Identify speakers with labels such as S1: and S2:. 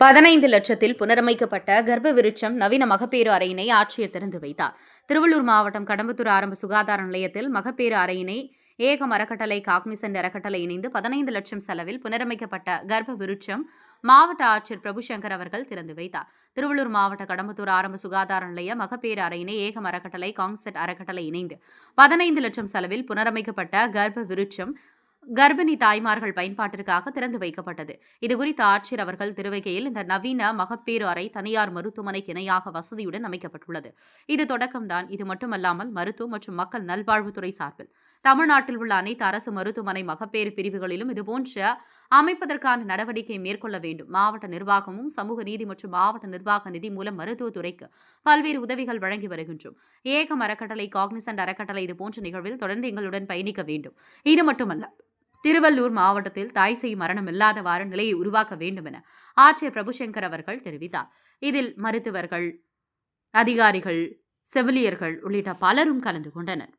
S1: 15 லட்சத்தில் புனரமைக்கப்பட்ட கர்ப்ப விருட்சம் நவீன மகப்பேறு அறையினை ஆட்சியர் திறந்து வைத்தார். திருவள்ளூர் மாவட்டம் கடம்பத்தூர் ஆரம்ப சுகாதார நிலையத்தில் மகப்பேறு அறையினை ஏகம் அறக்கட்டளை, காக்னிசன்ட் அறக்கட்டளை இணைந்து 15 லட்சம் செலவில் புனரமைக்கப்பட்ட கர்ப்ப விருட்சம் மாவட்ட ஆட்சியர் பிரபுசங்கர் அவர்கள் திறந்து வைத்தார். திருவள்ளூர் மாவட்ட கடம்பத்தூர் ஆரம்ப சுகாதார நிலைய மகப்பேறு அறையினை ஏகம் அறக்கட்டளை, காக்னிசன்ட் அறக்கட்டளை இணைந்து 15 லட்சம் செலவில் புனரமைக்கப்பட்ட கர்ப்ப விருட்சம் கர்ப்பிணி தாய்மார்கள் பயன்பாட்டிற்காக திறந்து வைக்கப்பட்டது. இதுகுறித்து ஆட்சியர் அவர்கள் தெரிவிக்கையில், இந்த நவீன மகப்பேறு அறை தனியார் மருத்துவமனைக்கு இணையாக வசதியுடன் அமைக்கப்பட்டுள்ளது. இது தொடக்கம்தான். இது மட்டுமல்லாமல் மருத்துவ மற்றும் மக்கள் நல்வாழ்வுத்துறை சார்பில் தமிழ்நாட்டில் உள்ள அனைத்து அரசு மருத்துவமனை மகப்பேறு பிரிவுகளிலும் இதுபோன்ற அமைப்பதற்கான நடவடிக்கை மேற்கொள்ள வேண்டும். மாவட்ட நிர்வாகமும் சமூக நீதி மற்றும் மாவட்ட நிர்வாக நிதி மூலம் மருத்துவத்துறைக்கு பல்வேறு உதவிகள் வழங்கி வருகின்றோம். ஏகம் அறக்கட்டளை, காக்னிசன்ட் அறக்கட்டளை இதுபோன்ற நிகழ்வில் தொடர்ந்து எங்களுடன் பயணிக்க வேண்டும். இது மட்டுமல்ல, திருவள்ளூர் மாவட்டத்தில் தாய் சேய் மரணம் இல்லாதவாறு நிலையை உருவாக்க வேண்டும் என ஆட்சியர் பிரபுசங்கர் அவர்கள் தெரிவித்தார். இதில் மருத்துவர்கள், அதிகாரிகள், செவிலியர்கள் உள்ளிட்ட பலரும் கலந்து கொண்டனர்.